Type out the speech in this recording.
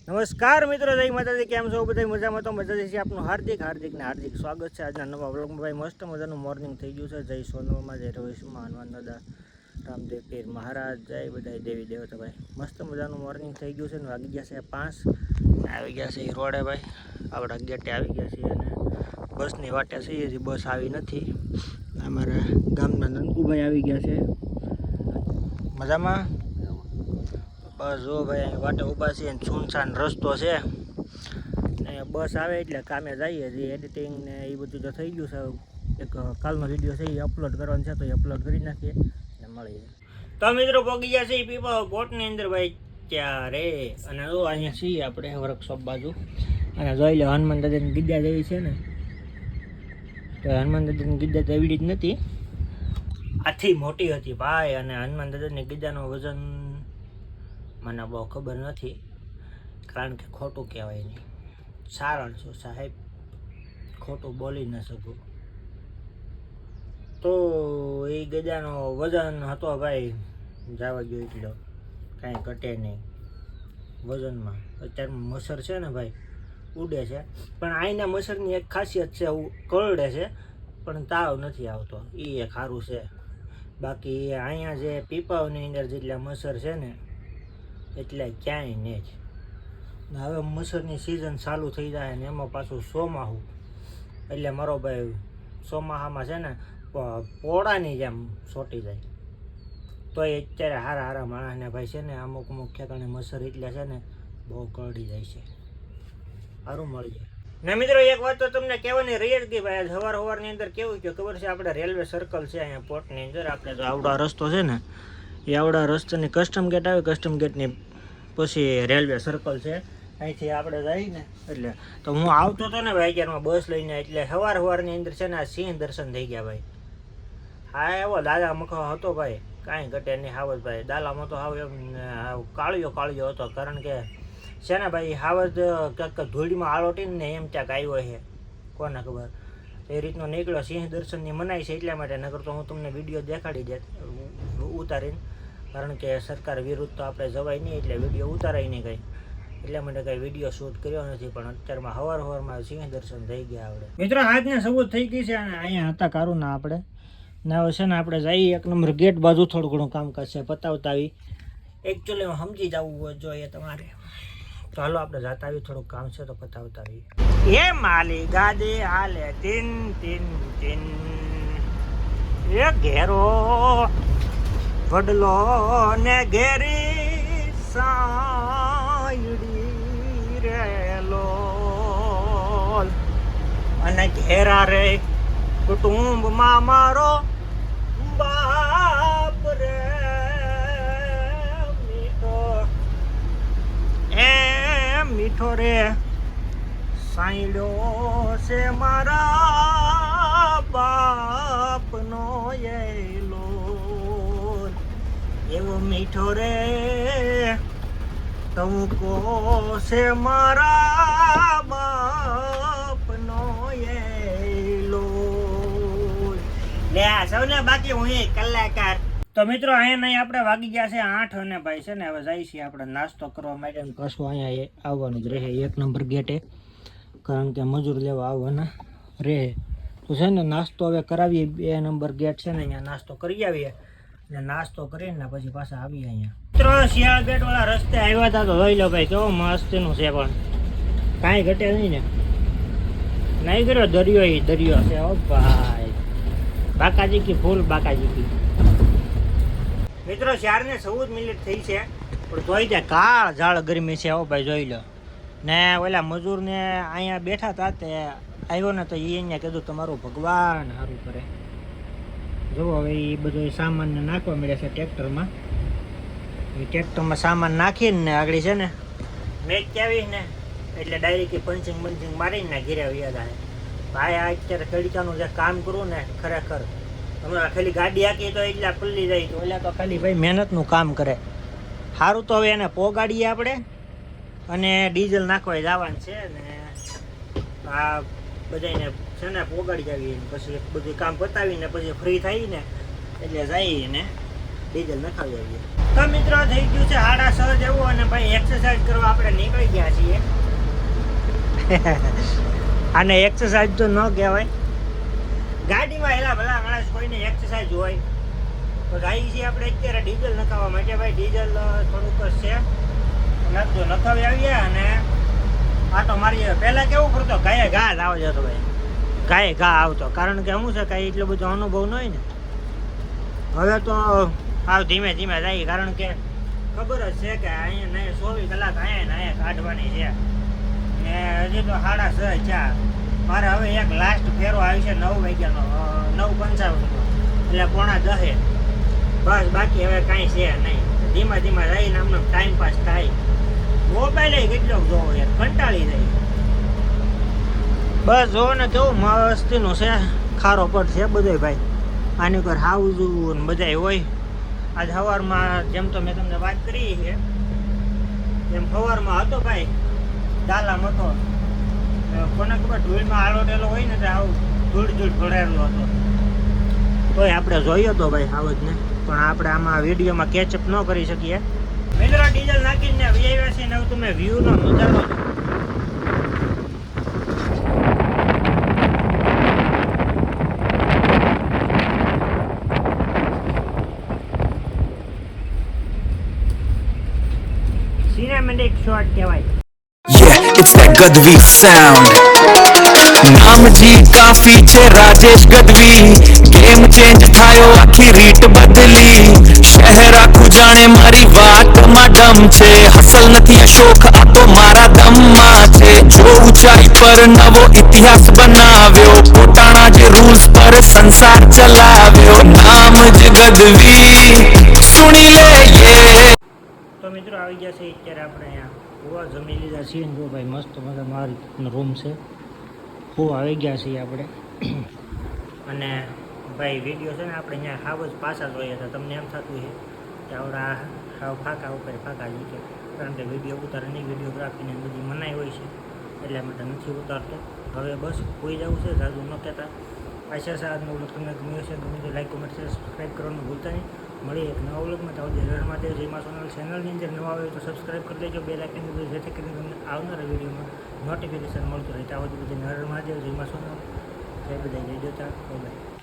નમસ્કાર મિત્રો, જય માતાજી. કેમ છો બધા? મજામાં તો મજા છે. આપનું હાર્દિક સ્વાગત છે આજના નવા વ્લોગમાં. ભાઈ મસ્ત મજાનું મોર્નિંગ થઈ ગયું છે. જય સોનવામાં, જય રવેશમાં, હનુમાન દાદા, રામદેવ પીર મહારાજ, જય બધા દેવી દેવતા. ભાઈ મસ્ત મજાનું મોર્નિંગ થઈ ગયું છે ને વાગી ગયા છે 5. આવી ગયા છે રોડે ભાઈ, આપણા ગેટે આવી ગયા છે અને બસની વાટે છે. હજી બસ આવી નથી. અમારા ગામના નંદકુભાઈ આવી ગયા છે. મજામાં બસ જો ભાઈ વાટે ઊભા છીએ અને સુનસાન રસ્તો છે ને બસ આવે એટલે કામે જઈએ. જે એડિટિંગ ને એ બધું તો થઈ ગયું છે. એક કાલનો વિડીયો છે એ અપલોડ કરવાનો છે તો એ અપલોડ કરી નાખીએ અને મળીએ. તો મિત્રો પહોંચી ગયા છે એ પીપા કોટની અંદર ભાઈ ત્યારે. અને જો અહીંયા છીએ આપણે વર્કશોપ બાજુ અને જોઈ લો હનુમાન દાદાની ગીજા જેવી છે ને, તો હનુમાન દાદાની ગીજા તો એવડી જ નથી, આથી મોટી હતી ભાઈ. અને હનુમાન દાદાની ગીજાનું વજન મને બહુ ખબર નથી, કારણ કે ખોટું કહેવાય નહીં. સારણ છું સાહેબ, ખોટું બોલી ન શકું. તો એ ગજાનો વજન હતો ભાઈ, જવા ગયો એટલો, કાંઈ ઘટે નહીં વજનમાં. અત્યારમાં મચ્છર છે ને ભાઈ ઉડે છે, પણ અહીંના મચ્છરની એક ખાસિયત છે, કરડે છે પણ તાવ નથી આવતો, એ એક સારું છે. બાકી અહીંયા જે પીપાઓની અંદર જેટલા મચ્છર છે ને એટલે ક્યાંય નહીં જ. હવે મચ્છરની સિઝન ચાલુ થઈ જાય ને એમાં પાછું ચોમાસું, એટલે મારો ભાઈ ચોમાસામાં છે ને પોળાની જેમ સોટી જાય. તો એ અત્યારે હારા માણસને ભાઈ છે ને અમુક ઠેકાણે મચ્છર એટલે છે ને બહુ કરડી જાય છે. સારું મળી જાય ને. મિત્રો એક વાત તો તમને કહેવાની રહી જ ગઈ ભાઈ, સવારની અંદર કેવું કે ખબર છે, આપણે રેલવે સર્કલ છે અહીંયા પોર્ટની અંદર. આપણે તો આવડા રસ્તો છે ને એ આવડા રસ્તાની કસ્ટમ ગેટ આવે, કસ્ટમ ગેટની પછી રેલવે સર્કલ છે. અહીંથી આપણે જઈએ ને એટલે તો હું આવતો હતો ને ભાઈ અત્યારમાં બસ લઈને, એટલે સવારની અંદર છે ને આ સિંહ દર્શન થઈ ગયા ભાઈ. હા એવો દાદા મખો હતો ભાઈ, કાંઈ ઘટે નહીં. હાવજ ભાઈ દાલામાં તો હાવ એમ કાળિયો હતો, કારણ કે છે ને ભાઈ હાવજ ક્યાંક ધૂળીમાં આળોટીને ને એમ ક્યાંક આવ્યો છે, કોને ખબર. એ રીતનો નીકળ્યો. સિંહ દર્શનની મનાઈ છે એટલા માટે, નકર તો હું તમને વિડીયો દેખાડી દેત ઉતારીને, કારણ કે સરકાર વિરુદ્ધ તો આપણે જવાય નહીં, એટલે વિડીયો ઉતારાય નહીં કંઈ, એટલા માટે કંઈ વિડીયો શૂટ કર્યો નથી. પણ અત્યારમાં સવારમાં સિંહ દર્શન થઈ ગયા આપણે. મિત્રો આજને સબૂત થઈ ગઈ છે અને અહીંયા હતા કારુના આપણે ને. હવે છે ને આપણે જઈએ 1 નંબર ગેટ બાજુ, થોડું ઘણું કામકાજ છે પતાવતા આવી. એકચ્યુઅલી સમજી જવું જોઈએ તમારે, તો હાલો આપણે જાતા આવી, થોડુંક કામ છે તો પતાવતા આવી. એ માલી ગાડી હાલે ટીન ટીન ટીન, એ ઘેરો વડલો ને ઘેરી સાયડી રેલો, અને ઘેરા રે કુટુંબમાં મારો બાપ રે મીઠો, એ મીઠો રે સાયડ્યો છે મારા બાપનો એલો, એવો મીઠો રે ટહુકો છે મારા બાપનો એલો. લે આ સૌને બાકી હું કલાકાર. તો મિત્રો અહીંયા નહીં આપણે વાગી ગયા છે 8 અને ભાઈ છે ને હવે જાય છે આપણે નાસ્તો કરવા માટે. કશું અહીંયા આવવાનું જ રહે 1 નંબર ગેટે, કારણ કે મજૂર લેવા આવવાના રહે. તો છે ને નાસ્તો હવે કરાવીએ. 2 નંબર ગેટ છે ને અહીંયા નાસ્તો કરી આવીએ, અને નાસ્તો કરીને પછી પાછા આવીએ અહીંયા. મિત્રો શિયાળ ગેટ વાળા રસ્તે આવ્યા હતા તો જોઈ લો ભાઈ કેવો મસ્તનું છે, પણ કાંઈ ઘટે નહીં ને. નહીં કર્યો દરિયો છે ઓ ભાઈ, બાકાજી કી ફૂલ બાકાજી કી. મિત્રો 4:14 મિનિટ થઈ છે, પણ જોઈ ત્યાં કાળ ઝાળ ગરમી છે હો ભાઈ, જોઈ લો. ને ઓલા મજૂરને અહીંયા બેઠા હતા તે આવ્યો ને તો એ અહીંયા કીધું તમારું ભગવાન સારું કરે. જુઓ હવે એ બધો સામાનને નાખવા મળે છે ટ્રેક્ટરમાં. એ ટ્રેક્ટરમાં સામાન નાખીને આગળ છે ને મેચ આવી ને એટલે ડાયરેક્ટ પંચિંગ મારીને ઘેરે યાદ આવે ભાઈ. આ અત્યારે તડકાનું જે કામ કરું ને ખરેખર, હમણાં ખાલી ગાડી હાકી તો એટલા પલ્લી જાય, તો એટલે તો ખાલી ભાઈ મહેનતનું કામ કરે. સારું તો હવે એને પોગાડીએ આપણે અને ડીઝલ નાખવા જવાનું છે ને આ બધાને છે ને પોગાડી આવીએ, પછી બધું કામ પતાવીને પછી ફ્રી થઈને એટલે જઈને ડીઝલ નખાવી આવીએ. તો મિત્રો થઈ ગયું છે 6:30 જેવું અને ભાઈ એક્સરસાઇઝ કરવા આપણે નીકળી ગયા છીએ. આને એક્સરસાઇઝ તો ન કહેવાય. ગાડીમાં એલા ભલા માણસ કોઈને એક્સરસાઇઝ હોય તો જાય છે આપણે અત્યારે ડીઝલ નખાવવા માટે. ભાઈ ડીઝલ થોડુંક છે નાખજો નખાવી આવીએ અને આટો મારીએ. પહેલાં કેવું કરતો ગાયે ઘા જ આવજો તો ભાઈ, ગાયે ઘા આવતો, કારણ કે શું છે કાંઈ એટલો બધો અનુભવ ન હોય ને. હવે તો આવ ધીમે ધીમે જાય, કારણ કે ખબર જ છે કે અહીંયા નહીં 24 કલાક અહીંયા કાઢવાની છે ને હજી તો 6:30 થયા. મારે હવે એક લાસ્ટ ફેરો આવી છે 9 વાગ્યાનો, 9:55 એટલે 9:45. બસ બાકી હવે કાંઈ છે નહીં. ધીમા ધીમા રહીને આમનો ટાઈમ પાસ થાય. મોબાઈલ કેટલો જોવો યાર, કંટાળી જાય. બસ જોવો ને કેવું મસ્તીનું છે, ખારો પટ છે બધો ભાઈ. આની પર હાઉઝું ને બધાય હોય. આજ સવારમાં જેમ તો મેં તમને વાત કરી છે એમ સવારમાં હતો ભાઈ ડાલામ હતો. કોને ખબર ધૂળમાં આલોટેલો હોય ને તો આવું ધૂળ ભરાયેલો હતો. તોય આપણે જોયો તો ભાઈ આવજને, પણ આપણે આમાં વિડીયોમાં કેચઅપ ન કરી શકીએ. મિત્રો ડીઝલ નાખીને આવ્યા છે ને હવે તમે વ્યૂનો નજારો સિનેમેટિક શોટ કહેવાય. Yeah, it's that Gadvi sound. નામ જી કાફી છે રાજેશ ગદવી. ગેમ ચેન્જ થાયો આખી રીત બદલી. શહેર આખું જાણે મારી વાતમાં દમ છે. હસલ નથી અશોક આ તો મારા દમમાં છે. જો ઊંચાઈ પર નવો ઇતિહાસ બનાવ્યો. પોતાના જે રૂલ્સ પર સંસાર ચલાવ્યો. નામ જ ગદવી સુણી લે યે. તો મિત્રો આવી ગયા છે અત્યારે આપણે અહીંયા હોવા જમી લીધા છીએ. જો ભાઈ મસ્ત મજા મારી રૂમ છે. હોવા આવી ગયા છીએ આપણે. અને ભાઈ વિડીયો છે ને આપણે અહીંયા હાવ જ પાછા જોઈએ હતા. તમને એમ થતું છે કે આવડા હાવ ફાંકા ઉપર ફાંકા જ છે, કારણ કે વિડીયો ઉતારવાની વિડીયોગ્રાફીને બધી મનાઈ હોય છે, એટલા માટે નથી ઉતારતો. હવે બસ હોઈ જવું છે, જાજુ ન કહેતા. આશા છે આજનો વ્લોગ તમને ગમ્યો છે. ગમે તો લાઈક કોમેન્ટ શેર સબસ્ક્રાઈબ કરવાનું ભૂલતા નહીં. મળી એક નવા વ્લોગમાં. તો જય મહાદેવ, જય મા સોનલ. ચેનલની અંદર નવા આવે તો સબસ્ક્રાઈબ કરી દેજો, બેલ આઇકન દબાવો, જેથી કરીને તમને આવનારા વિડીયોમાં નોટિફિકેશન મળતું રહે. ત્યાં સુધી બધી નર મહાદેવ, જય મા સોનલ. જય બધા, જય જોતા, બાય.